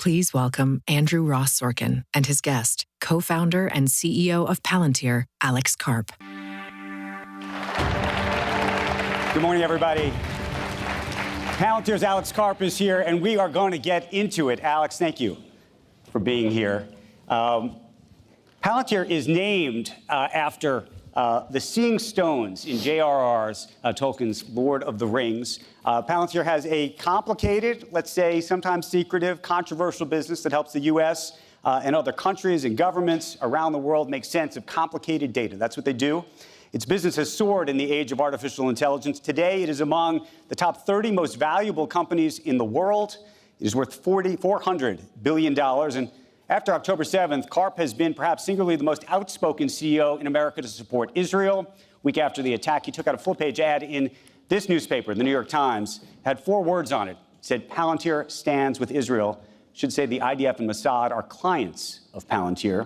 Please welcome Andrew Ross Sorkin and his guest, co-founder and CEO of Palantir, Alex Karp. Good morning, everybody. Palantir's Alex Karp is here, and we are going to get into it. Alex, thank you for being here. Palantir is named after the Seeing Stones in J.R.R. Tolkien's Lord of the Rings. Palantir has a complicated, let's say sometimes secretive, controversial business that helps the U.S. And other countries and governments around the world make sense of complicated data. That's what they do. Its business has soared in the age of artificial intelligence. Today, it is among the top 30 most valuable companies in the world. It is worth $400 billion. And after October 7th, Karp has been perhaps singularly the most outspoken CEO in America to support Israel. Week after the attack, he took out a full-page ad in this newspaper, the New York Times, had 4 words on it. It said, Palantir stands with Israel. Should say the IDF and Mossad are clients of Palantir.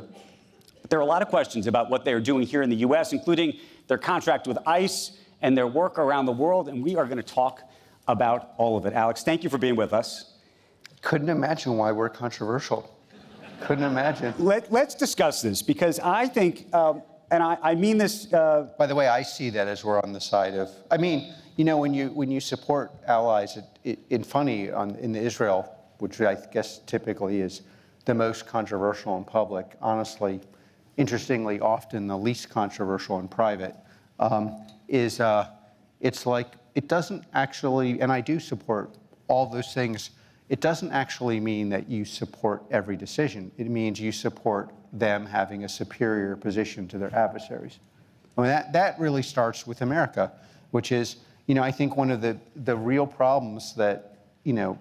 But there are a lot of questions about what they are doing here in the U.S., including their contract with ICE and their work around the world, and we are going to talk about all of it. Alex, thank you for being with us. Couldn't imagine why we're controversial. Couldn't imagine. Let's discuss this, because I think, and I mean this... By the way, I see that as we're on the side of... I mean, you know, when you support allies in Israel, which I guess typically is the most controversial in public, honestly, interestingly, often the least controversial in private, it's like, it doesn't actually, and I do support all those things, it doesn't actually mean that you support every decision. It means you support them having a superior position to their adversaries. I mean, that really starts with America, which is, you know, I think one of the real problems that, you know,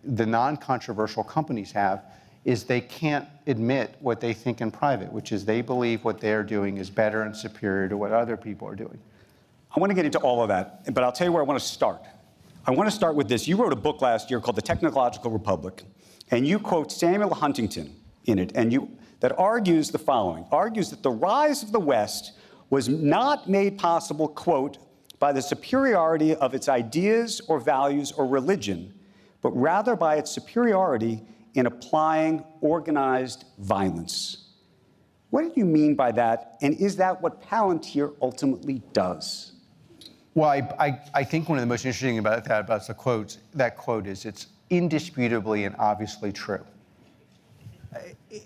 the non-controversial companies have is they can't admit what they think in private, which is they believe what they're doing is better and superior to what other people are doing. I want to get into all of that, but I'll tell you where I want to start. I want to start with this. You wrote a book last year called The Technological Republic, and you quote Samuel Huntington in it, and that argues the following, argues that the rise of the West was not made possible, quote, by the superiority of its ideas or values or religion, but rather by its superiority in applying organized violence. What do you mean by that, and is that what Palantir ultimately does? Well, I think one of the most interesting about the quotes, that quote is it's indisputably and obviously true.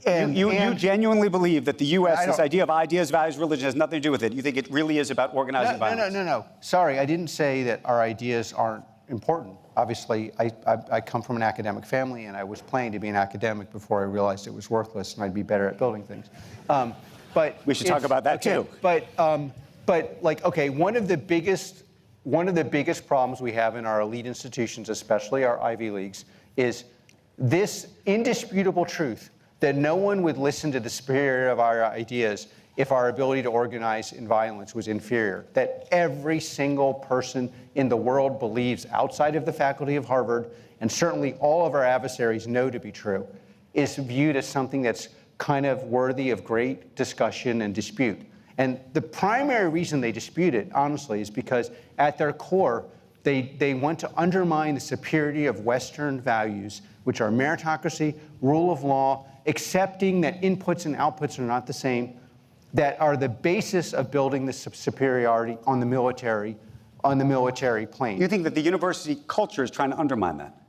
And you genuinely believe that the U.S., this idea of ideas, values, religion has nothing to do with it? You think it really is about organizing violence? No. Sorry, I didn't say that our ideas aren't important. Obviously, I come from an academic family, and I was planning to be an academic before I realized it was worthless and I'd be better at building things. But we should talk about that too. But like, okay, one of the biggest problems we have in our elite institutions, especially our Ivy Leagues, is this indisputable truth that no one would listen to the superiority of our ideas if our ability to organize in violence was inferior, that every single person in the world believes outside of the faculty of Harvard, and certainly all of our adversaries know to be true, is viewed as something that's kind of worthy of great discussion and dispute. And the primary reason they dispute it, honestly, is because at their core, they want to undermine the superiority of Western values, which are meritocracy, rule of law, accepting that inputs and outputs are not the same, that are the basis of building the superiority on the military plane. You think that the university culture is trying to undermine that?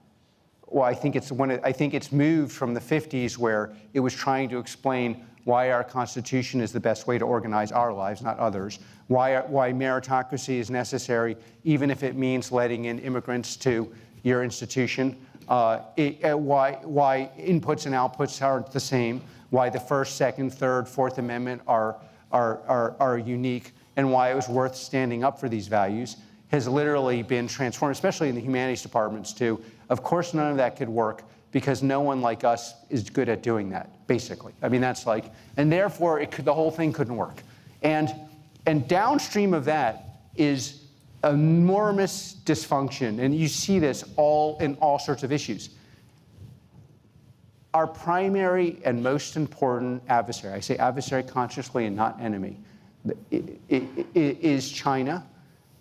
Well, I think it's moved from the 50s, where it was trying to explain why our Constitution is the best way to organize our lives, not others, why meritocracy is necessary, even if it means letting in immigrants to your institution, why inputs and outputs aren't the same, why the First, Second, Third, Fourth Amendment are unique, and why it was worth standing up for these values, has literally been transformed, especially in the humanities departments too. Of course, none of that could work because no one like us is good at doing that, basically. I mean, that's like, and therefore the whole thing couldn't work. And downstream of that is enormous dysfunction, and you see this in all sorts of issues. Our primary and most important adversary, I say adversary consciously and not enemy, is China.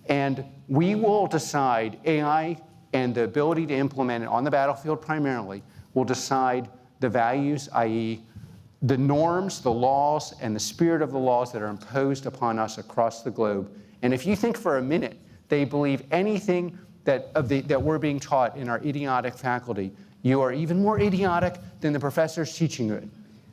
And we will decide AI and the ability to implement it on the battlefield primarily will decide the values, i.e., the norms, the laws, and the spirit of the laws that are imposed upon us across the globe. And if you think for a minute they believe anything that we're being taught in our idiotic faculty, you are even more idiotic than the professors teaching it.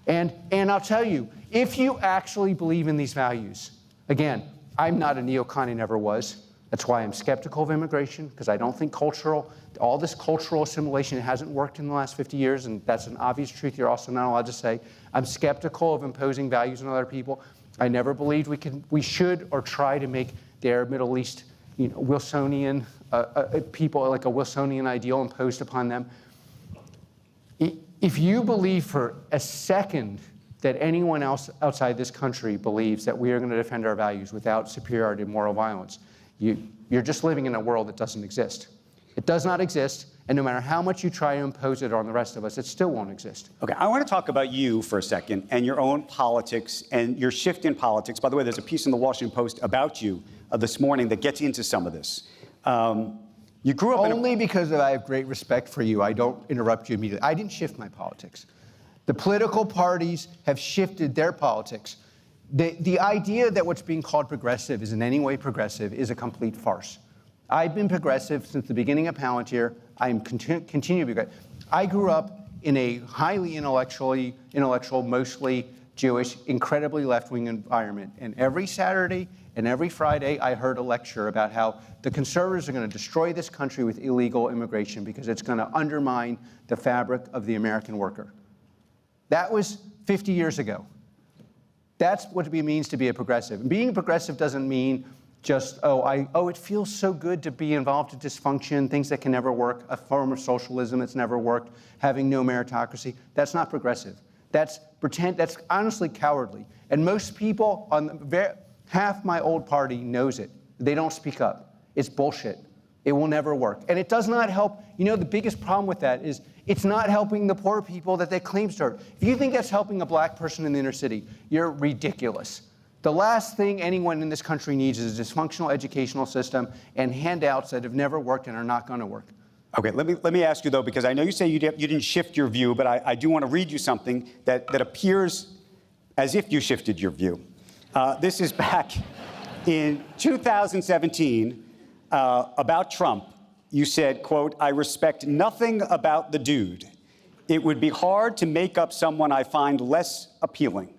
And I'll tell you, if you actually believe in these values, again, I'm not a neocon, I never was. That's why I'm skeptical of immigration, because I don't think all this cultural assimilation hasn't worked in the last 50 years, and that's an obvious truth you're also not allowed to say. I'm skeptical of imposing values on other people. I never believed we should or try to make the Arab Middle East, Wilsonian people, like a Wilsonian ideal imposed upon them. If you believe for a second that anyone else outside this country believes that we are going to defend our values without superiority and moral violence, you're just living in a world that doesn't exist. It does not exist, and no matter how much you try to impose it on the rest of us, it still won't exist. Okay, I want to talk about you for a second and your own politics and your shift in politics. By the way, there's a piece in the Washington Post about you this morning that gets into some of this. You grew up only because I have great respect for you. I don't interrupt you immediately. I didn't shift my politics. The political parties have shifted their politics. The idea that what's being called progressive is in any way progressive is a complete farce. I've been progressive since the beginning of Palantir. I'm continuing to be progressive. I grew up in a highly intellectual, mostly Jewish, incredibly left-wing environment. And every Saturday and every Friday, I heard a lecture about how the conservatives are going to destroy this country with illegal immigration because it's going to undermine the fabric of the American worker. That was 50 years ago. That's what it means to be a progressive. And being a progressive doesn't mean just, it feels so good to be involved in dysfunction, things that can never work, a form of socialism that's never worked, having no meritocracy. That's not progressive. That's honestly cowardly. And most people half my old party knows it. They don't speak up. It's bullshit. It will never work. And it does not help. The biggest problem with that is it's not helping the poor people that they claim to serve. If you think that's helping a black person in the inner city, you're ridiculous. The last thing anyone in this country needs is a dysfunctional educational system and handouts that have never worked and are not going to work. Okay, let me ask you, though, because I know you say you didn't shift your view, but I do want to read you something that appears as if you shifted your view. This is back in 2017 about Trump. You said, quote, "I respect nothing about the dude. It would be hard to make up someone I find less appealing."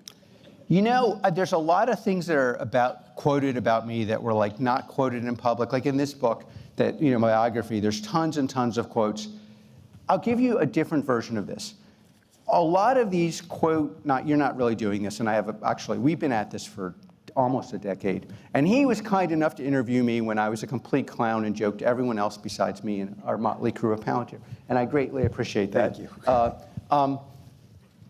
There's a lot of things that are quoted about me that were not quoted in public. Like in this book, that my biography, there's tons and tons of quotes. I'll give you a different version of this. A lot of these you're not really doing this, and we've been at this for almost a decade. And he was kind enough to interview me when I was a complete clown and joked to everyone else besides me and our motley crew of Palantir. And I greatly appreciate that. Thank you.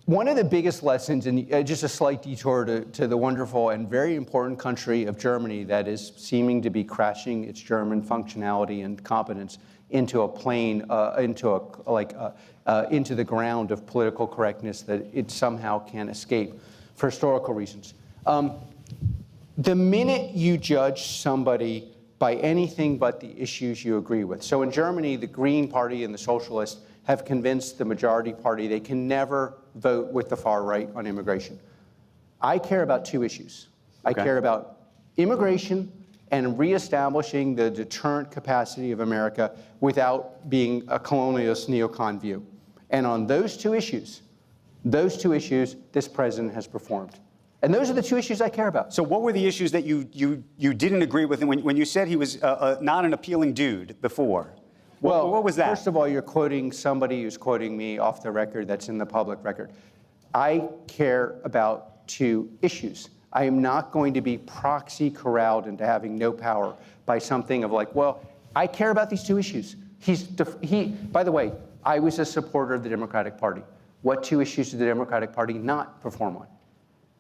One of the biggest lessons, and just a slight detour to the wonderful and very important country of Germany that is seeming to be crashing its German functionality and competence into a plane, into the ground of political correctness that it somehow can escape for historical reasons. The minute you judge somebody by anything but the issues you agree with. So in Germany, the Green Party and the Socialists have convinced the majority party they can never vote with the far right on immigration. I care about two issues. Okay. I care about immigration and reestablishing the deterrent capacity of America without being a colonialist neocon view. And on those two issues, this president has performed. And those are the two issues I care about. So what were the issues that you didn't agree with when you said he was not an appealing dude before? Well, what was that? First of all, you're quoting somebody who's quoting me off the record that's in the public record. I care about two issues. I am not going to be proxy corralled into having no power by something of I care about these two issues. By the way, I was a supporter of the Democratic Party. What two issues did the Democratic Party not perform on?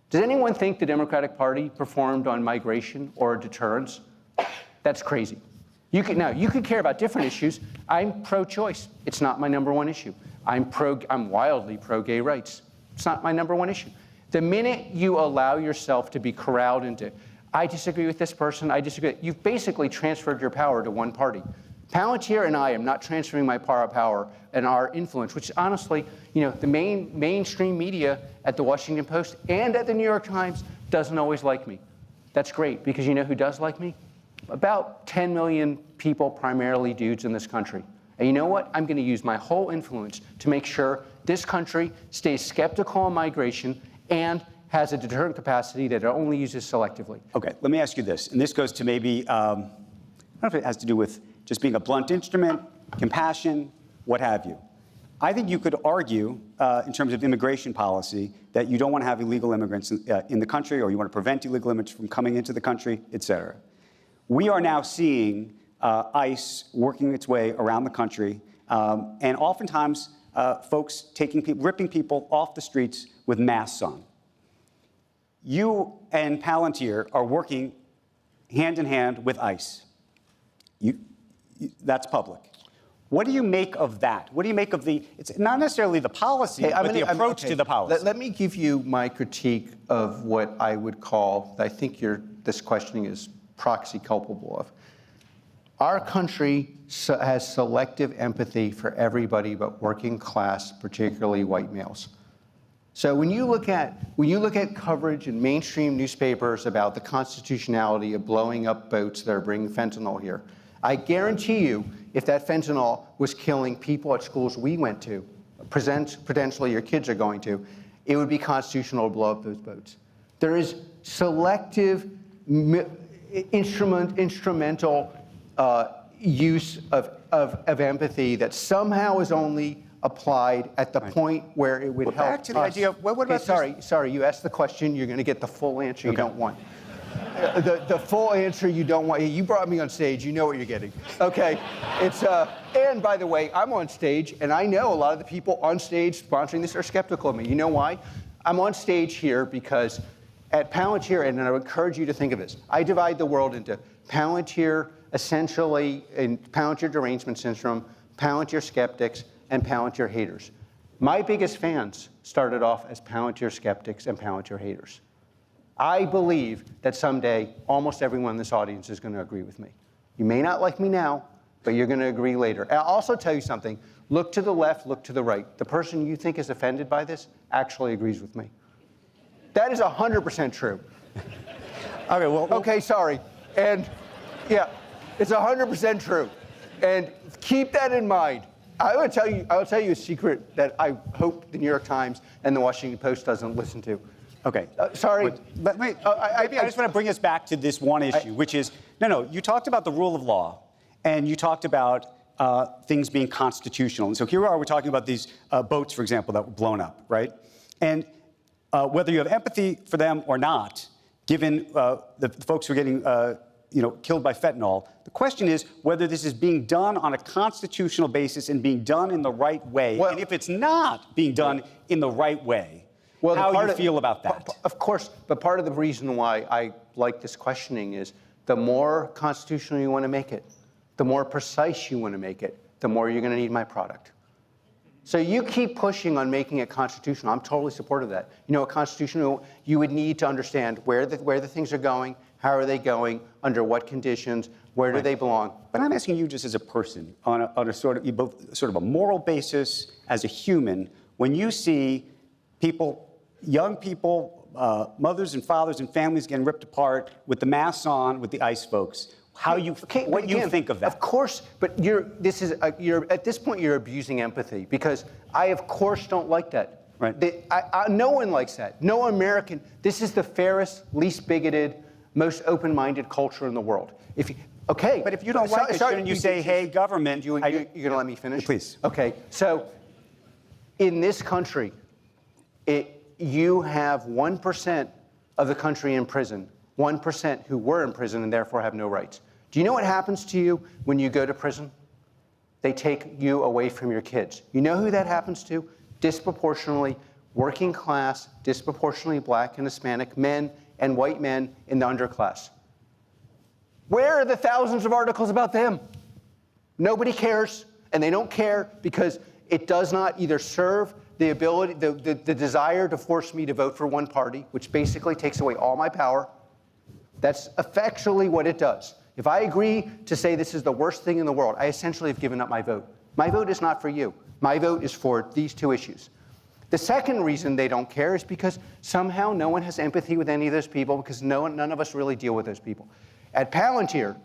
Does anyone think the Democratic Party performed on migration or deterrence? That's crazy. You could care about different issues. I'm pro-choice. It's not my number one issue. I'm wildly pro-gay rights. It's not my number one issue. The minute you allow yourself to be corralled into, I disagree with this person, I disagree, you've basically transferred your power to one party. Palantir and I am not transferring my power and our influence, which honestly, the mainstream media at the Washington Post and at the New York Times doesn't always like me. That's great, because you know who does like me? About 10 million people, primarily dudes in this country. And you know what? I'm going to use my whole influence to make sure this country stays skeptical on migration and has a deterrent capacity that it only uses selectively. Okay, let me ask you this, and this goes to maybe, I don't know if it has to do with just being a blunt instrument, compassion, what have you. I think you could argue, in terms of immigration policy, that you don't want to have illegal immigrants in the country, or you want to prevent illegal immigrants from coming into the country, et cetera. We are now seeing ICE working its way around the country, and oftentimes folks ripping people off the streets with masks on. You and Palantir are working hand in hand with ICE. That's public. What do you make of that? What do you make of it's not necessarily the policy, but the approach to the policy? Let me give you my critique of what I would call, I think this questioning is proxy culpable of. Our country has selective empathy for everybody but working class, particularly white males. So when you look at coverage in mainstream newspapers about the constitutionality of blowing up boats that are bringing fentanyl here, I guarantee you, if that fentanyl was killing people at schools we went to, potentially your kids are going to, it would be constitutional to blow up those boats. There is selective instrumental use of empathy that somehow is only applied at the point where it would help back to the us. idea of, what about sorry, you asked the question, you're going to get the full answer you don't want. The full answer you don't want. You brought me on stage, you know what you're getting. Okay, and by the way, I'm on stage, and I know a lot of the people on stage sponsoring this are skeptical of me. You know why? I'm on stage here because at Palantir, and I would encourage you to think of this, I divide the world into Palantir, essentially, in Palantir derangement syndrome, Palantir skeptics, and Palantir haters. My biggest fans started off as Palantir skeptics and Palantir haters. I believe that someday almost everyone in this audience is going to agree with me. You may not like me now, but you're going to agree later. I'll also tell you something. Look to the left, look to the right. The person you think is offended by this actually agrees with me. That is 100% true. Okay, well, okay, sorry. And yeah, it's 100% true. And keep that in mind. I will tell you a secret that I hope the New York Times and the Washington Post doesn't listen to. Okay. Sorry. But I just want to bring us back to this one issue, which is, you talked about the rule of law, and you talked about things being constitutional. And so here we're talking about these boats, for example, that were blown up, right? And whether you have empathy for them or not, given the folks who are getting killed by fentanyl, the question is whether this is being done on a constitutional basis and being done in the right way. Well, and if it's not being done in the right way, how do you feel about that? Of course, but part of the reason why I like this questioning is the more constitutional you want to make it, the more precise you want to make it, the more you're going to need my product. So you keep pushing on making it constitutional. I'm totally supportive of that. A constitutional, you would need to understand where the things are going, how are they going, under what conditions, where do they belong. But I'm asking you just as a person, on a sort of a moral basis, as a human, when you see people, young people, mothers and fathers and families getting ripped apart with the masks on, with the ICE folks, what do you think of that? Of course, but at this point you're abusing empathy, because I of course don't like that. Right. No one likes that. No American. This is the fairest, least bigoted, most open-minded culture in the world. But if you don't like it, shouldn't you say, hey, government? You're going to let me finish? Please. Okay. So in this country, you have 1% of the country in prison, 1% who were in prison and therefore have no rights. Do you know what happens to you when you go to prison? They take you away from your kids. You know who that happens to? Disproportionately working class, disproportionately black and Hispanic men and white men in the underclass. Where are the thousands of articles about them? Nobody cares, and they don't care because it does not either serve the ability, the desire to force me to vote for one party, which basically takes away all my power. That's effectually what it does. If I agree to say this is the worst thing in the world, I essentially have given up my vote. My vote is not for you. My vote is for these two issues. The second reason they don't care is because somehow no one has empathy with any of those people, because none of us really deal with those people. At Palantir,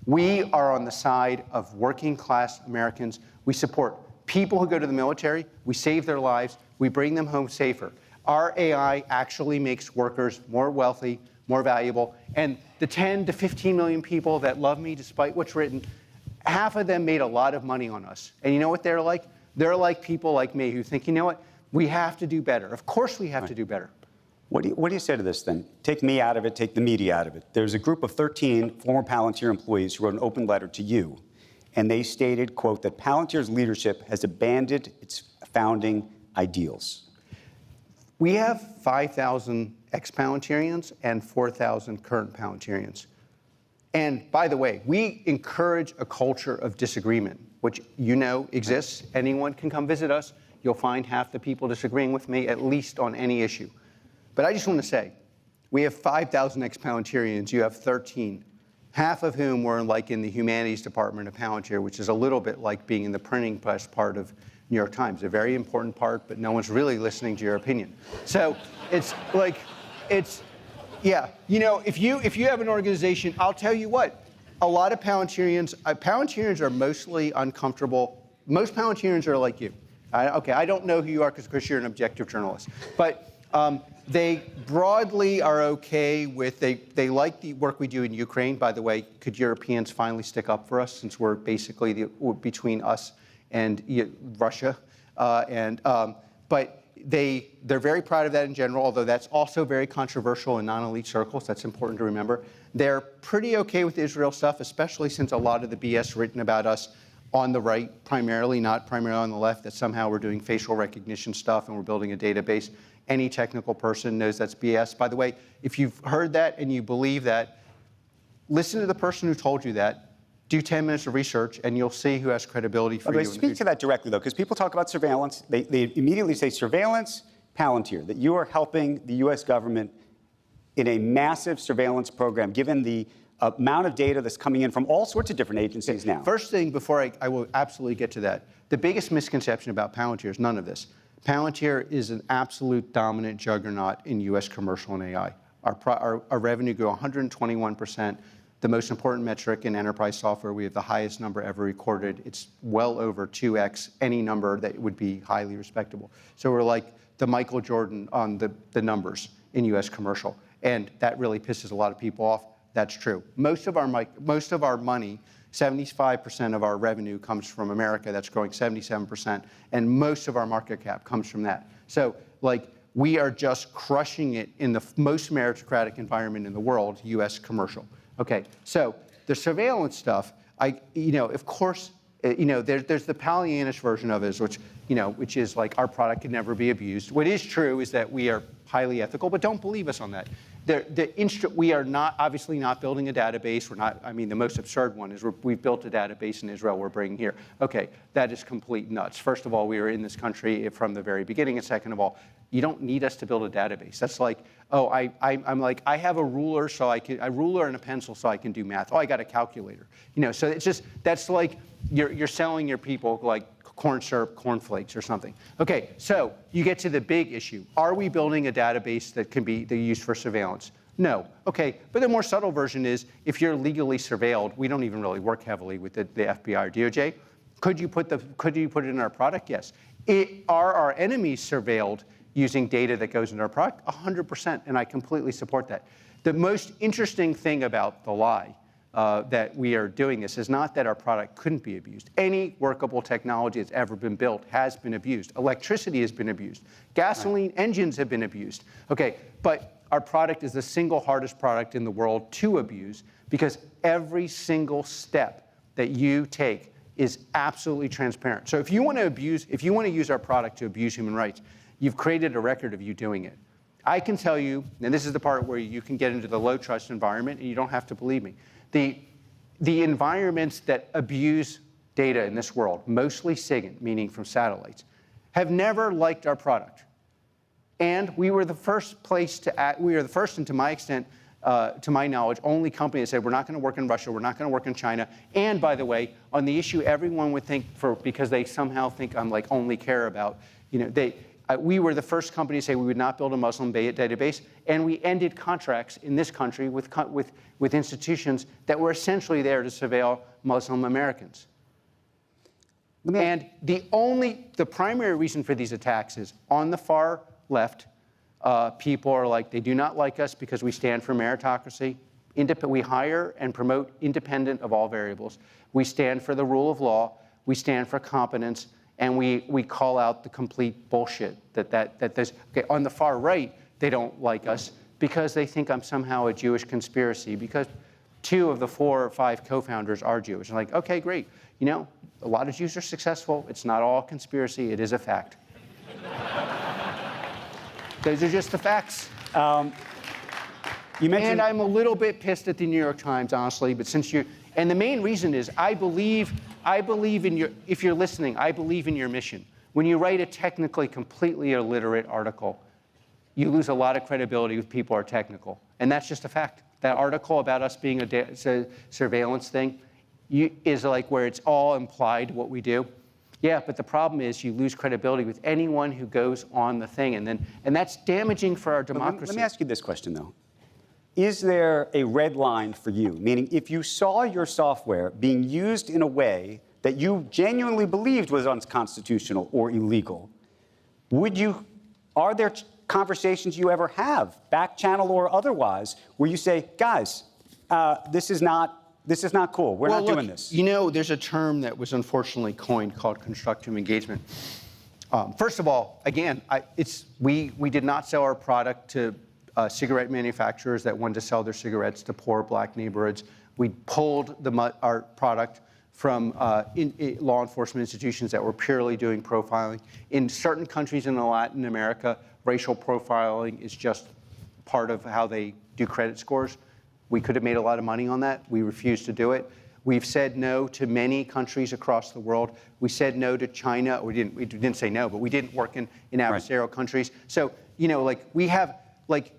we are on the side of working class Americans. We support people who go to the military. We save their lives. We bring them home safer. Our AI actually makes workers more wealthy, more valuable. And the 10 to 15 million people that love me, despite what's written, half of them made a lot of money on us. And you know what they're like? They're like people like me who think, you know what? We have to do better. Of course we have to do better. What do you say to this then? Take me out of it, take the media out of it. There's a group of 13 former Palantir employees who wrote an open letter to you, and they stated, quote, that Palantir's leadership has abandoned its founding ideals. We have 5,000 ex-Palantirians and 4,000 current Palantirians. And by the way, we encourage a culture of disagreement, which you know exists. Anyone can come visit us. You'll find half the people disagreeing with me, at least on any issue. But I just want to say, we have 5,000 ex-Palantirians. You have 13, half of whom were in the humanities department of Palantir, which is a little bit like being in the printing press part of New York Times, a very important part, but no one's really listening to your opinion. So it's like, yeah. You know, if you have an organization, I'll tell you what, a lot of Palantirians are mostly uncomfortable. Most Palantirians are like you. I don't know who you are because you're an objective journalist, but they broadly are okay with, they like the work we do in Ukraine. By the way, could Europeans finally stick up for us, since we're basically between us and Russia? But they're very proud of that in general, although that's also very controversial in non-elite circles. That's important to remember. They're pretty okay with Israel stuff, especially since a lot of the BS written about us on the right, not primarily on the left, that somehow we're doing facial recognition stuff and we're building a database. Any technical person knows that's BS. By the way, if you've heard that and you believe that, listen to the person who told you that, do 10 minutes of research, and you'll see who has credibility for you. Speak to that directly, though, because people talk about surveillance. They immediately say surveillance, Palantir, that you are helping the U.S. government in a massive surveillance program, given the amount of data that's coming in from all sorts of different agencies now. First thing, before I will absolutely get to that, the biggest misconception about Palantir is none of this. Palantir is an absolute dominant juggernaut in U.S. commercial and AI. Our revenue grew 121%. The most important metric in enterprise software, we have the highest number ever recorded. It's well over 2x any number that would be highly respectable. So we're like the Michael Jordan on the numbers in U.S. commercial. And that really pisses a lot of people off. That's true. Most of our money, 75% of our revenue comes from America. That's growing 77%. And most of our market cap comes from that. So we are just crushing it in the most meritocratic environment in the world, U.S. commercial. Okay, so the surveillance stuff, of course, there's the Pollyannish version of it, which is like our product can never be abused. What is true is that we are highly ethical, but don't believe us on that. We are obviously not building a database. We're not. I mean, the most absurd one is we've built a database in Israel we're bringing here. Okay, that is complete nuts. First of all, we were in this country from the very beginning, and second of all, you don't need us to build a database. That's like, oh, I have a ruler a ruler and a pencil so I can do math. Oh, I got a calculator. So it's just, that's like you're selling your people like corn syrup, cornflakes or something. Okay, so you get to the big issue. Are we building a database that can be used for surveillance? No. Okay, but the more subtle version is, if you're legally surveilled, we don't even really work heavily with the FBI or DOJ. Could you put it in our product? Yes. Are our enemies surveilled using data that goes into our product? 100%, and I completely support that. The most interesting thing about the lie that we are doing this is not that our product couldn't be abused. Any workable technology that's ever been built has been abused. Electricity has been abused. Gasoline engines have been abused. Okay, but our product is the single hardest product in the world to abuse, because every single step that you take is absolutely transparent. So if you want to use our product to abuse human rights, you've created a record of you doing it. I can tell you, and this is the part where you can get into the low trust environment, and you don't have to believe me. The environments that abuse data in this world, mostly SIGINT, meaning from satellites, have never liked our product. And we were the first place to act, we were the first, and to my extent, to my knowledge, only company that said we're not going to work in Russia, we're not going to work in China. And by the way, on the issue everyone would think, because they somehow think I'm like only care about, we were the first company to say we would not build a Muslim database, and we ended contracts in this country with institutions that were essentially there to surveil Muslim Americans. And the primary reason for these attacks is on the far left, people are like, they do not like us because we stand for meritocracy. We hire and promote independent of all variables. We stand for the rule of law. We stand for competence. And we call out the complete bullshit that there's. Okay, on the far right, they don't like us because they think I'm somehow a Jewish conspiracy because 2 of the 4 or 5 co-founders are Jewish. I'm like, okay, great. A lot of Jews are successful. It's not all conspiracy. It is a fact. Those are just the facts. You mentioned, and I'm a little bit pissed at the New York Times, honestly. But and the main reason is I believe in your. If you're listening, I believe in your mission. When you write a technically completely illiterate article, you lose a lot of credibility with people who are technical, and that's just a fact. That article about us being a surveillance thing is like where it's all implied what we do. Yeah, but the problem is you lose credibility with anyone who goes on the thing, and that's damaging for our democracy. Let me ask you this question, though. Is there a red line for you? Meaning, if you saw your software being used in a way that you genuinely believed was unconstitutional or illegal, are there conversations you ever have, back channel or otherwise, where you say, guys, this is not cool. We're not doing this. There's a term that was unfortunately coined called constructive engagement. First of all, again, we did not sell our product to cigarette manufacturers that wanted to sell their cigarettes to poor black neighborhoods. We pulled our product from law enforcement institutions that were purely doing profiling. In certain countries in Latin America, racial profiling is just part of how they do credit scores. We could have made a lot of money on that. We refused to do it. We've said no to many countries across the world. We said no to China. We didn't say no, but we didn't work in adversarial countries. So,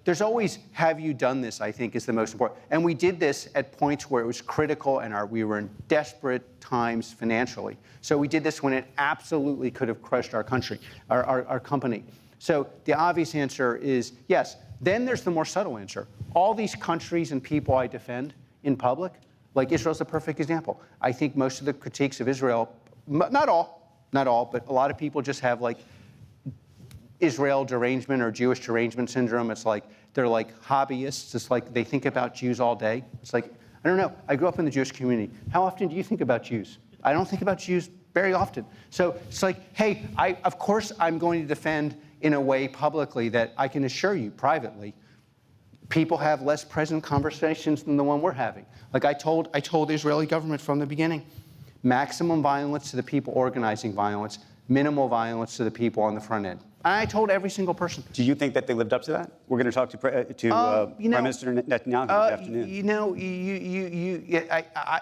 there's always, have you done this, I think, is the most important. And we did this at points where it was critical and we were in desperate times financially. So we did this when it absolutely could have crushed our country, our company. So the obvious answer is yes. Then there's the more subtle answer. All these countries and people I defend in public, like Israel's a perfect example. I think most of the critiques of Israel, not all, but a lot of people just have like Israel derangement or Jewish derangement syndrome. It's like they're like hobbyists. It's like they think about Jews all day. It's like, I don't know. I grew up in the Jewish community. How often do you think about Jews? I don't think about Jews very often. So it's like, hey, of course I'm going to defend in a way publicly that I can assure you privately, people have less present conversations than the one we're having. Like I told the Israeli government from the beginning, maximum violence to the people organizing violence, minimal violence to the people on the front end. I told every single person. Do you think that they lived up to that? We're going to talk to Prime Minister Netanyahu this afternoon.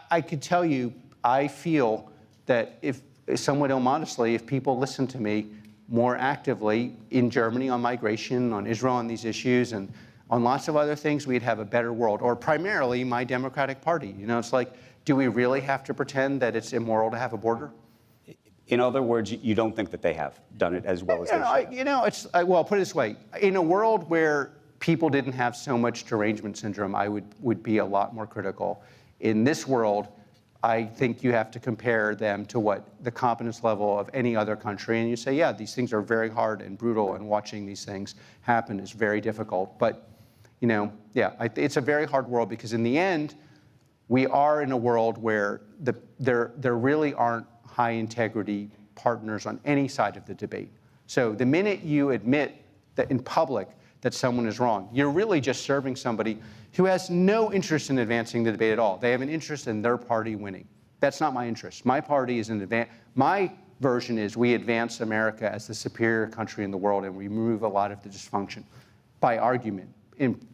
I could tell you, I feel that if somewhat immodestly, if people listen to me more actively in Germany on migration, on Israel on these issues, and on lots of other things, we'd have a better world. Or primarily my Democratic Party. It's like, do we really have to pretend that it's immoral to have a border? In other words, you don't think that they have done it as well as they should? Well, put it this way. In a world where people didn't have so much derangement syndrome, I would be a lot more critical. In this world, I think you have to compare them to what the competence level of any other country, and you say, yeah, these things are very hard and brutal, and watching these things happen is very difficult. But, it's a very hard world because in the end, we are in a world where there really aren't high integrity partners on any side of the debate. So the minute you admit that in public that someone is wrong, you're really just serving somebody who has no interest in advancing the debate at all. They have an interest in their party winning. That's not my interest. My party is my version is we advance America as the superior country in the world and we remove a lot of the dysfunction by argument,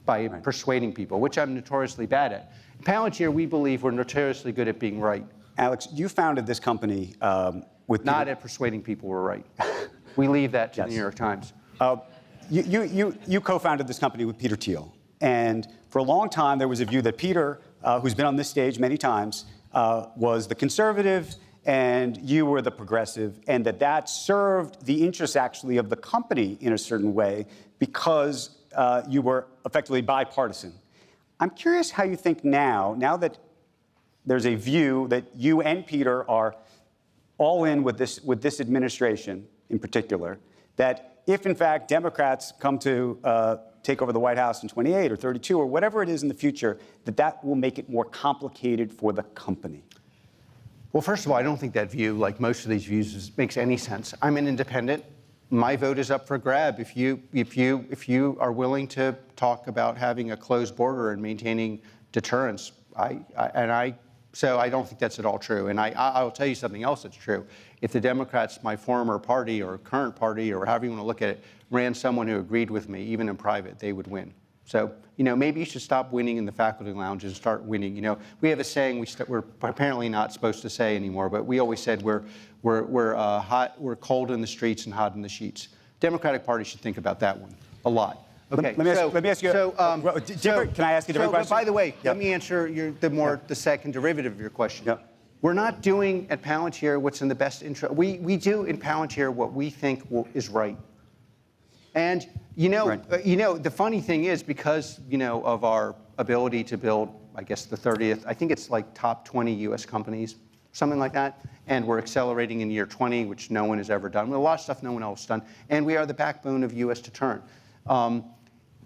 by persuading people, which I'm notoriously bad at. In Palantir, we believe we're notoriously good at being right. Alex, you founded this company with... Not at persuading people we're right. We leave that to the New York Times. You co-founded this company with Peter Thiel. And for a long time, there was a view that Peter, who's been on this stage many times, was the conservative and you were the progressive, and that served the interests actually of the company in a certain way because you were effectively bipartisan. I'm curious how you think now that there's a view that you and Peter are all in with this administration in particular, that if in fact Democrats come to take over the White House in 28 or 32 or whatever it is in the future, that will make it more complicated for the company. Well, first of all, I don't think that view, like most of these views, makes any sense. I'm an independent. My vote is up for grab. If you are willing to talk about having a closed border and maintaining deterrence, so I don't think that's at all true. And I'll tell you something else that's true. If the Democrats, my former party or current party or however you want to look at it, ran someone who agreed with me, even in private, they would win. So, maybe you should stop winning in the faculty lounge and start winning. We have a saying we're apparently not supposed to say anymore, but we always said we're cold in the streets and hot in the sheets. Democratic Party should think about that one a lot. Okay. Let me ask you. Can I ask you a different question? By the way, let me answer the second derivative of your question. Yep. We're not doing at Palantir what's in the best interest. We do in Palantir what we think is right. And the funny thing is, because of our ability to build, I guess the 30th, I think it's like top 20 U.S. companies, something like that, and we're accelerating in year 20, which no one has ever done. A lot of stuff no one else has done, and we are the backbone of U.S. deterrent.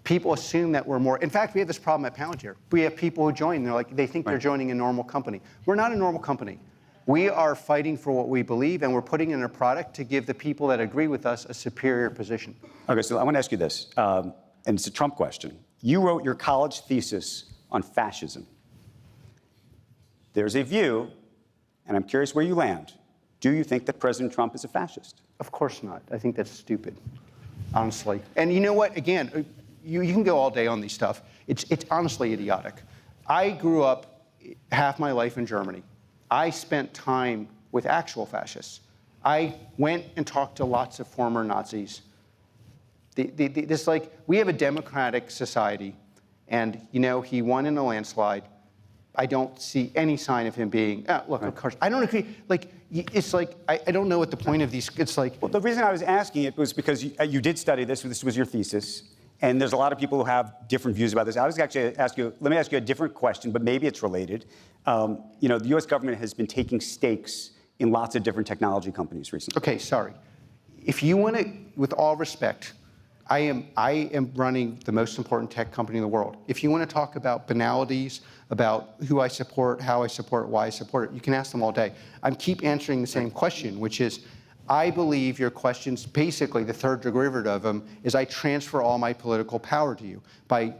People assume that we're more. In fact, we have this problem at Palantir. We have people who join. They think they're joining a normal company. We're not a normal company. We are fighting for what we believe, and we're putting in a product to give the people that agree with us a superior position. Okay, so I want to ask you this, and it's a Trump question. You wrote your college thesis on fascism. There's a view, and I'm curious where you land. Do you think that President Trump is a fascist? Of course not. I think that's stupid, honestly. And you know what? Again, you can go all day on these stuff. It's honestly idiotic. I grew up half my life in Germany. I spent time with actual fascists. I went and talked to lots of former Nazis. We have a democratic society, and he won in a landslide. I don't see any sign of him being. Look, of course, I don't agree. I don't know what the point of these. Well, the reason I was asking it was because you did study this. This was your thesis. And there's a lot of people who have different views about this. I was actually let me ask you a different question, but maybe it's related. The U.S. government has been taking stakes in lots of different technology companies recently. Okay, sorry. If you want to, with all respect, I am running the most important tech company in the world. If you want to talk about banalities, about who I support, how I support, why I support it, you can ask them all day. I keep answering the same question, which is, I believe your questions, basically the third derivative of them, is I transfer all my political power to you by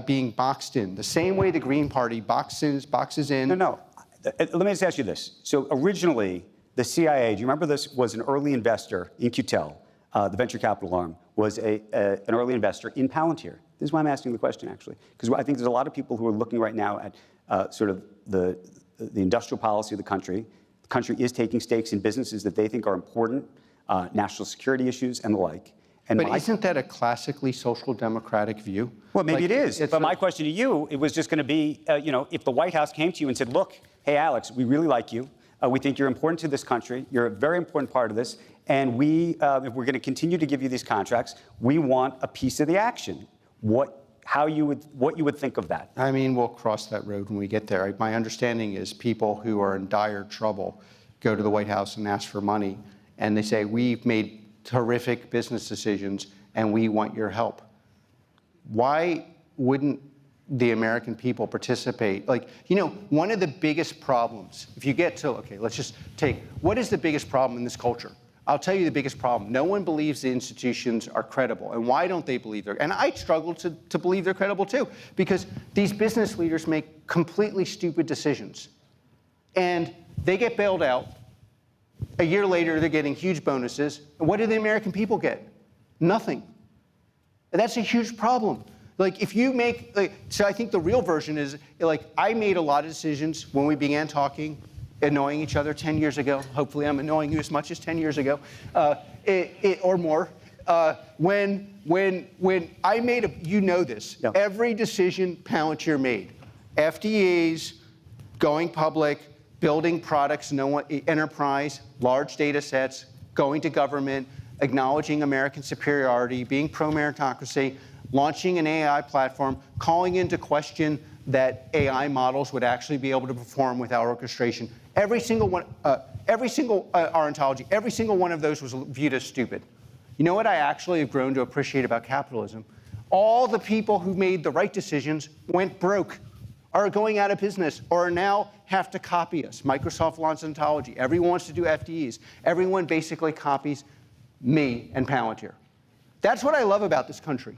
being boxed in. The same way the Green Party boxes in. No. Let me just ask you this. So originally, the CIA, do you remember this, was an early investor in QTEL, the venture capital arm, was an early investor in Palantir. This is why I'm asking the question, actually, because I think there's a lot of people who are looking right now at sort of the industrial policy of the country. The country is taking stakes in businesses that they think are important, national security issues and the like. But isn't that a classically social democratic view? Well, maybe it is. But my question to you, it was just going to be, if the White House came to you and said, look, hey, Alex, we really like you. We think you're important to this country. You're a very important part of this. And if we're going to continue to give you these contracts, we want a piece of the action. What you would think of that? I mean, we'll cross that road when we get there. My understanding is people who are in dire trouble go to the White House and ask for money. And they say, we've made terrific business decisions, and we want your help. Why wouldn't the American people participate? One of the biggest problems, if you get to, let's just take, what is the biggest problem in this culture? I'll tell you the biggest problem. No one believes the institutions are credible. And why don't they believe they're, and I struggle to believe they're credible too, because these business leaders make completely stupid decisions. And they get bailed out. A year later, they're getting huge bonuses. And what do the American people get? Nothing. And that's a huge problem. If you make, so I think the real version is, I made a lot of decisions when we began talking, annoying each other 10 years ago. Hopefully I'm annoying you as much as 10 years ago, or more. When I made you know this, Yeah. every decision Palantir made, FDEs, going public, building products, enterprise, large data sets, going to government, acknowledging American superiority, being pro-meritocracy, launching an AI platform, calling into question that AI models would actually be able to perform without orchestration. Every single one, our ontology, every single one of those was viewed as stupid. You know what I actually have grown to appreciate about capitalism? All the people who made the right decisions went broke, are going out of business, or now have to copy us. Microsoft launched ontology. Everyone wants to do FDEs. Everyone basically copies me and Palantir. That's what I love about this country.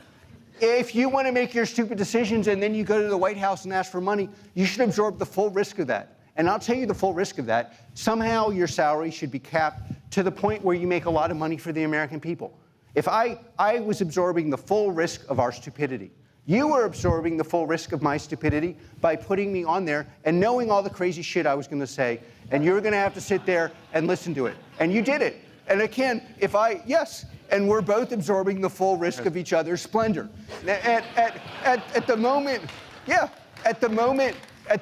If you want to make your stupid decisions and then you go to the White House and ask for money, you should absorb the full risk of that. And I'll tell you the full risk of that. Somehow your salary should be capped to the point where you make a lot of money for the American people. If I was absorbing the full risk of our stupidity, you were absorbing the full risk of my stupidity by putting me on there and knowing all the crazy shit I was going to say, and you were going to have to sit there and listen to it. And you did it. And again, and we're both absorbing the full risk of each other's splendor. At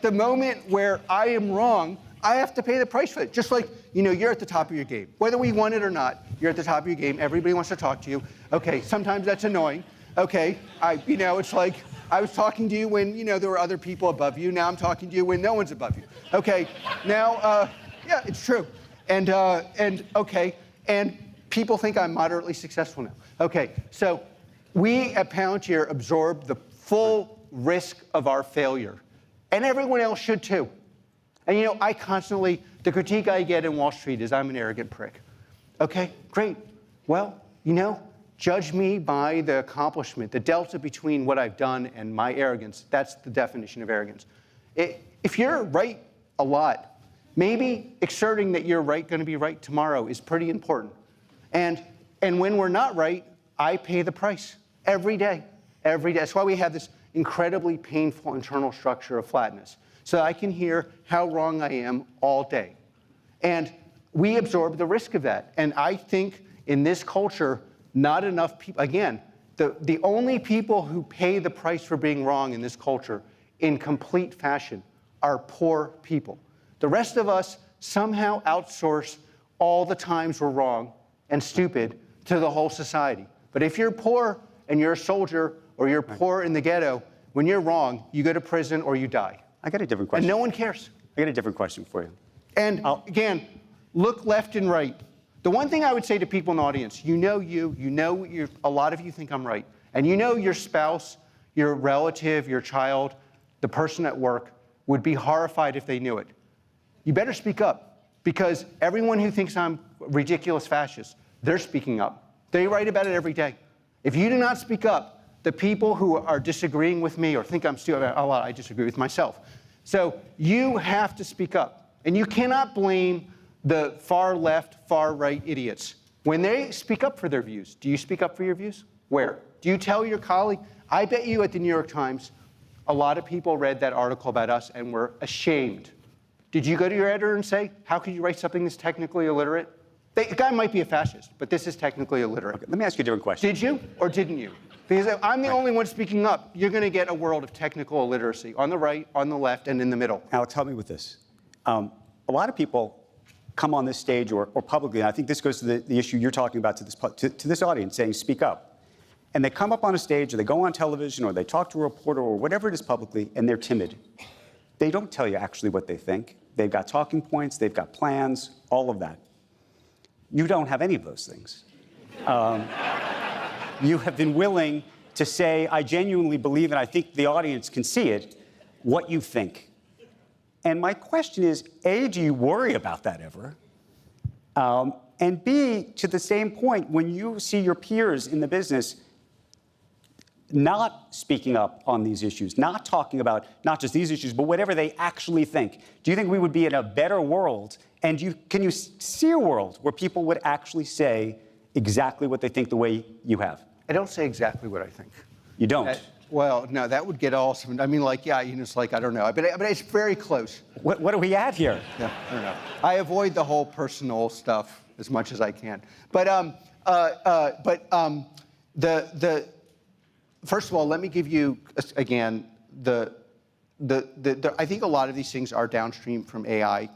the moment where I am wrong, I have to pay the price for it. Just like, you're at the top of your game. Whether we want it or not, you're at the top of your game. Everybody wants to talk to you. Okay, sometimes that's annoying. Okay, it's like I was talking to you when, there were other people above you. Now I'm talking to you when no one's above you. Okay, now, it's true. And people think I'm moderately successful now. Okay, so we at Palantir absorb the full risk of our failure. And everyone else should too. And the critique I get in Wall Street is I'm an arrogant prick. Okay, great. Well, judge me by the accomplishment, the delta between what I've done and my arrogance. That's the definition of arrogance. If you're right a lot, maybe exerting that you're going to be right tomorrow is pretty important. And when we're not right, I pay the price every day. That's why we have this incredibly painful internal structure of flatness, so I can hear how wrong I am all day. And we absorb the risk of that. And I think in this culture, not enough people, again, the only people who pay the price for being wrong in this culture in complete fashion are poor people. The rest of us somehow outsource all the times we're wrong and stupid to the whole society. But if you're poor and you're a soldier or you're poor in the ghetto, when you're wrong, you go to prison or you die. I got a different question. And no one cares. I got a different question for you. And again, look left and right. The one thing I would say to people in the audience, a lot of you think I'm right. And your spouse, your relative, your child, the person at work would be horrified if they knew it. You better speak up, because everyone who thinks I'm a ridiculous fascist, they're speaking up. They write about it every day. If you do not speak up, the people who are disagreeing with me or think I'm stupid, a lot, I disagree with myself. So you have to speak up. And you cannot blame the far left, far right idiots when they speak up for their views. Do you speak up for your views? Where? Do you tell your colleague? I bet you at the New York Times, a lot of people read that article about us and were ashamed. Did you go to your editor and say, how could you write something that's technically illiterate? The guy might be a fascist, but this is technically illiterate. Okay, let me ask you a different question. Did you or didn't you? Because if I'm the only one speaking up, you're going to get a world of technical illiteracy on the right, on the left, and in the middle. Alex, help me with this. A lot of people come on this stage or publicly, and I think this goes to the issue you're talking about to this audience, saying speak up. And they come up on a stage, or they go on television, or they talk to a reporter, or whatever it is publicly, and they're timid. They don't tell you actually what they think. They've got talking points, they've got plans, all of that. You don't have any of those things. You have been willing to say, I genuinely believe, and I think the audience can see it, what you think. And my question is, A, do you worry about that ever? And B, to the same point, when you see your peers in the business not speaking up on these issues, not talking about not just these issues, but whatever they actually think, do you think we would be in a better world? And can you see a world where people would actually say exactly what they think the way you have? I don't say exactly what I think. You don't? Well, no, that would get awesome. I mean, I don't know. But it's very close. What are we at here? Yeah, I don't know. I avoid the whole personal stuff as much as I can. But First of all, let me give you again I think a lot of these things are downstream from AI.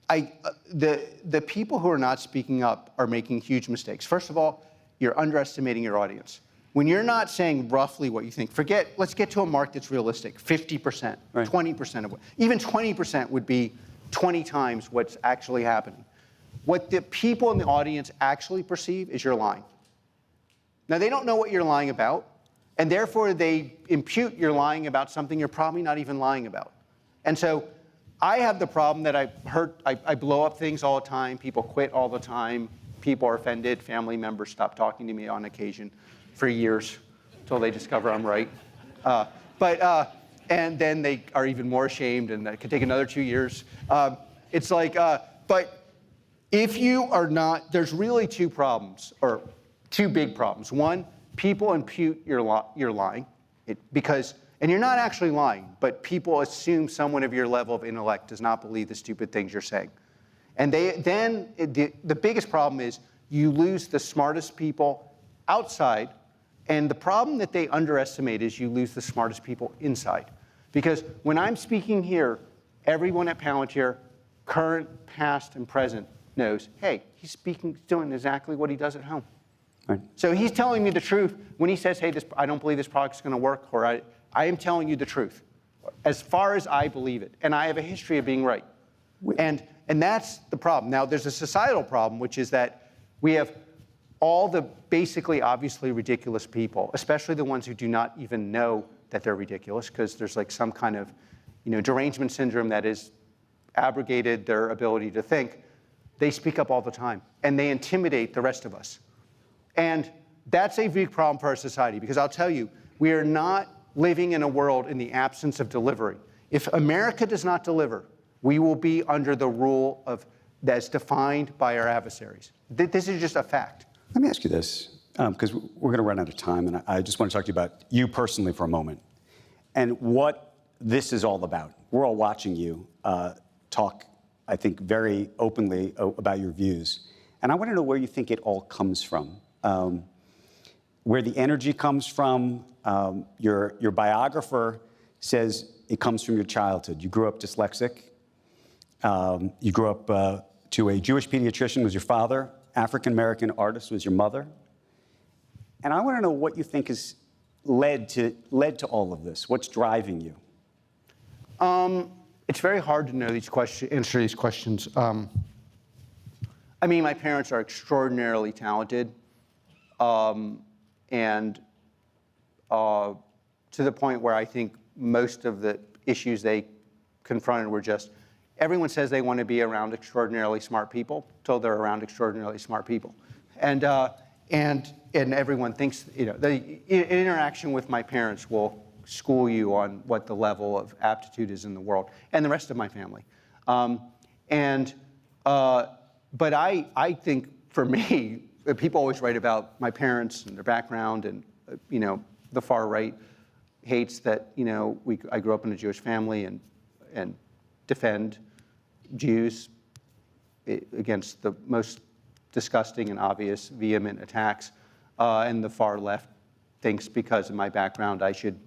The people who are not speaking up are making huge mistakes. First of all, you're underestimating your audience. When you're not saying roughly what you think, let's get to a mark that's realistic, 50%, right. 20% of what, even 20% would be 20 times what's actually happening. What the people in the audience actually perceive is you're lying. Now, they don't know what you're lying about, and therefore they impute you're lying about something you're probably not even lying about. And so I have the problem that I blow up things all the time, people quit all the time, people are offended, family members stop talking to me on occasion for years until they discover I'm right. And then they are even more ashamed, and that could take another 2 years. It's like, but if you are not, there's really two problems, or two big problems. One, people impute you're lying, and you're not actually lying, but people assume someone of your level of intellect does not believe the stupid things you're saying. And the biggest problem is you lose the smartest people outside, and the problem that they underestimate is you lose the smartest people inside. Because when I'm speaking here, everyone at Palantir, current, past, and present, knows, hey, he's doing exactly what he does at home. Right. So he's telling me the truth when he says, hey, I don't believe this product's going to work, or I am telling you the truth, as far as I believe it. And I have a history of being right. And that's the problem. Now, there's a societal problem, which is that we have all the basically obviously ridiculous people, especially the ones who do not even know that they're ridiculous, because there's like some kind of derangement syndrome that has abrogated their ability to think. They speak up all the time, and they intimidate the rest of us. And that's a big problem for our society, because I'll tell you, we are not living in a world in the absence of delivery. If America does not deliver, we will be under the rule that's defined by our adversaries. This is just a fact. Let me ask you this, because we're going to run out of time, and I just want to talk to you about you personally for a moment, and what this is all about. We're all watching you talk, I think, very openly about your views. And I want to know where you think it all comes from, where the energy comes from. Your biographer says it comes from your childhood. You grew up dyslexic. You grew up to a Jewish pediatrician was your father. African-American artist was your mother. And I want to know what you think has led to all of this. What's driving you? It's very hard to know answer these questions. I mean, my parents are extraordinarily talented, and to the point where I think most of the issues they confronted were just, everyone says they want to be around extraordinarily smart people until they're around extraordinarily smart people. And everyone thinks, the interaction with my parents will school you on what the level of aptitude is in the world, and the rest of my family. But I think, for me, people always write about my parents and their background, and the far right hates that I grew up in a Jewish family and defend Jews against the most disgusting and obvious, vehement attacks, and the far left thinks because of my background I should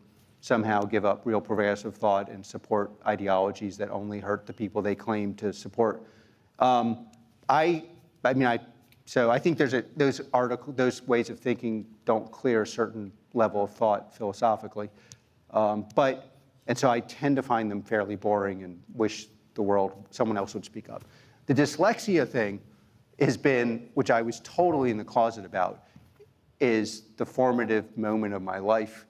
somehow give up real progressive thought and support ideologies that only hurt the people they claim to support. So I think those ways of thinking don't clear a certain level of thought philosophically, and so I tend to find them fairly boring and wish someone else would speak up. The dyslexia thing has been, which I was totally in the closet about, is the formative moment of my life.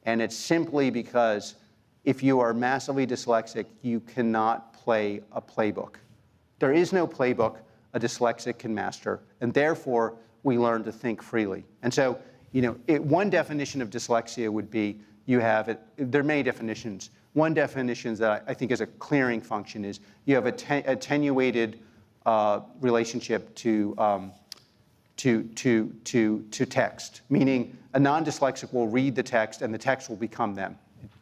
And it's simply because if you are massively dyslexic, you cannot play a playbook. There is no playbook a dyslexic can master, and therefore we learn to think freely. And so, one definition of dyslexia would be there are many definitions. One definition that I think is a clearing function is you have attenuated relationship to text, meaning a non-dyslexic will read the text and the text will become them,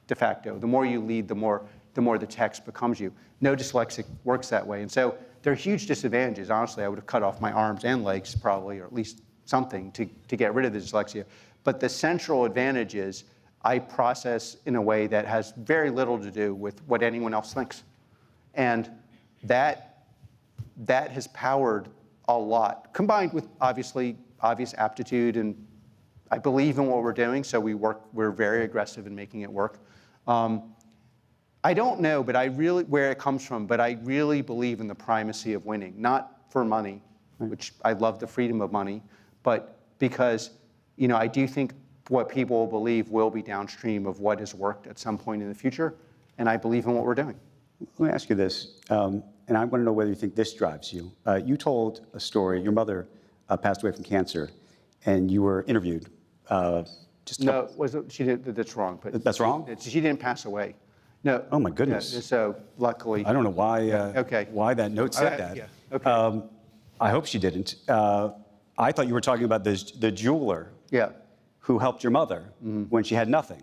de facto. The more you lead, the more the text becomes you. No dyslexic works that way. And so there are huge disadvantages. Honestly, I would have cut off my arms and legs probably, or at least something to get rid of the dyslexia. But the central advantage is I process in a way that has very little to do with what anyone else thinks. And that has powered a lot, combined with obvious aptitude, and I believe in what we're doing, so we're very aggressive in making it work. I don't know where it comes from, but I really believe in the primacy of winning, not for money, which I love the freedom of money, but because I do think what people will believe will be downstream of what has worked at some point in the future, and I believe in what we're doing. Let me ask you this, and I want to know whether you think this drives you. You told a story, your mother passed away from cancer, and you were interviewed. That's wrong. But that's wrong? She didn't pass away. No. Oh, my goodness. Yeah, so luckily. I don't know why that note said that. Yeah. Okay. I hope she didn't. I thought you were talking about the jeweler who helped your mother when she had nothing.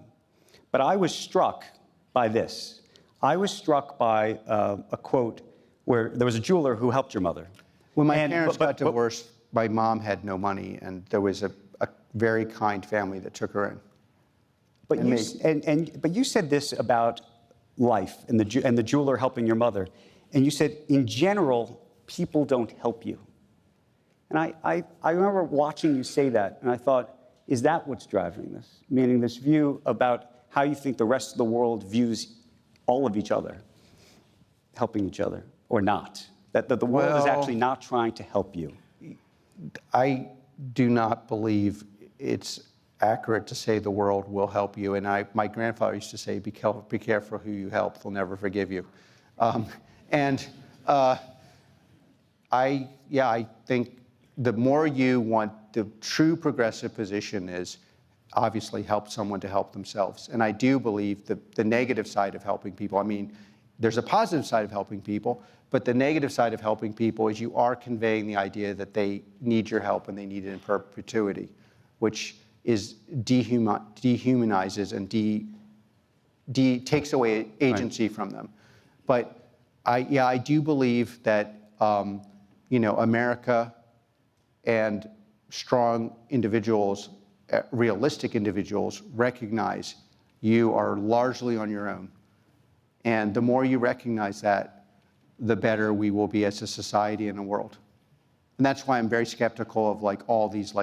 But I was struck by this. I was struck by a quote where there was a jeweler who helped your mother. When my parents got divorced, my mom had no money, and there was a very kind family that took her in. But you said this about life and the jeweler helping your mother, and you said, in general, people don't help you. And I remember watching you say that, and I thought, is that what's driving this? Meaning this view about how you think the rest of the world views all of each other, helping each other, or not? That the world is actually not trying to help you. I do not believe it's accurate to say the world will help you. And my grandfather used to say, be careful who you help, they'll never forgive you. I think the more you want, the true progressive position is obviously help someone to help themselves. And I do believe the negative side of helping people, I mean, there's a positive side of helping people, but the negative side of helping people is you are conveying the idea that they need your help and they need it in perpetuity, which is dehumanizes and takes away agency from them. But I do believe that America and strong individuals, realistic individuals, recognize you are largely on your own. And the more you recognize that, the better we will be as a society and a world. And that's why I'm very skeptical of all these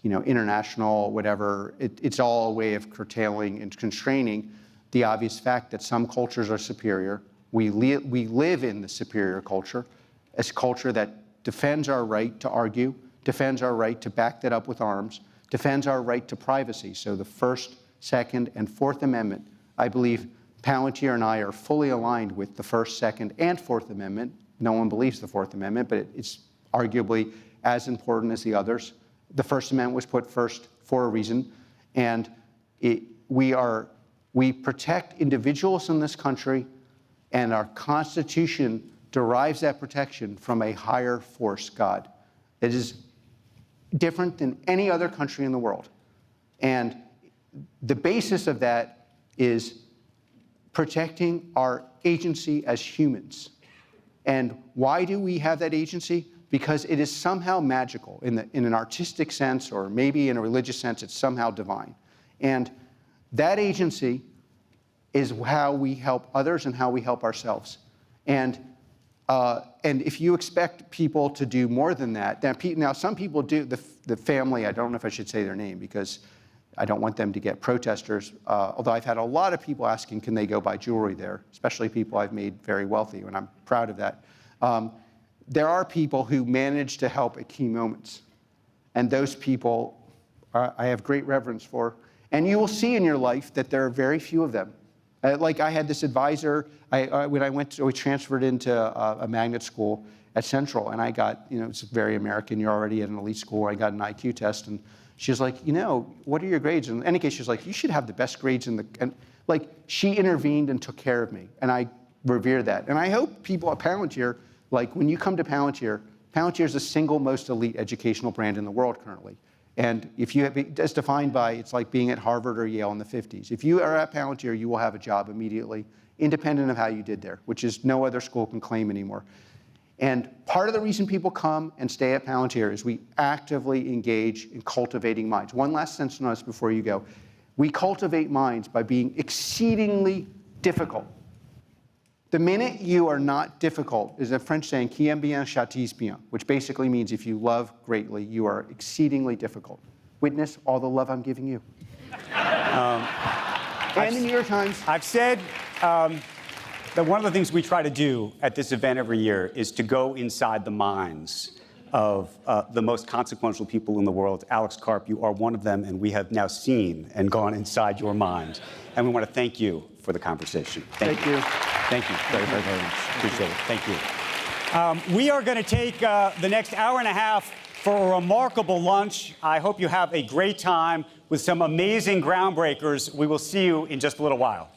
international whatever. It's all a way of curtailing and constraining the obvious fact that some cultures are superior. We live in the superior culture, as a culture that defends our right to argue, defends our right to back that up with arms, defends our right to privacy. So the First, Second, and Fourth Amendment, I believe Palantir and I are fully aligned with the First, Second, and Fourth Amendment. No one believes the Fourth Amendment, but it's arguably as important as the others. The First Amendment was put first for a reason, and we protect individuals in this country, and our Constitution derives that protection from a higher force, God. It is different than any other country in the world. And the basis of that is protecting our agency as humans. And why do we have that agency? Because it is somehow magical in an artistic sense, or maybe in a religious sense, it's somehow divine. And that agency is how we help others and how we help ourselves. And if you expect people to do more than that, now some people do, the family, I don't know if I should say their name because I don't want them to get protesters, although I've had a lot of people asking, can they go buy jewelry there, especially people I've made very wealthy, and I'm proud of that. There are people who manage to help at key moments, and those people I have great reverence for. And you will see in your life that there are very few of them. I had this advisor, when we transferred into a magnet school at Central, and I got, it's very American, you're already at an elite school, I got an IQ test, and she was like, what are your grades? In any case, she was like, you should have the best grades in the, and she intervened and took care of me, and I revere that. And I hope people at Palantir, when you come to Palantir, Palantir is the single most elite educational brand in the world currently. And if you have, as defined by, it's like being at Harvard or Yale in the 50s. If you are at Palantir, you will have a job immediately, independent of how you did there, which is no other school can claim anymore. And part of the reason people come and stay at Palantir is we actively engage in cultivating minds. One last sentence on us before you go. We cultivate minds by being exceedingly difficult. The minute you are not difficult is a French saying, qui aime bien châtie bien, which basically means if you love greatly, you are exceedingly difficult. Witness all the love I'm giving you. And the New York Times. I've said that one of the things we try to do at this event every year is to go inside the minds of the most consequential people in the world. Alex Karp, you are one of them, and we have now seen and gone inside your mind. And we want to thank you for the conversation. Thank you. Thank you very, very, very much. Appreciate it. Thank you. We are going to take the next hour and a half for a remarkable lunch. I hope you have a great time with some amazing groundbreakers. We will see you in just a little while.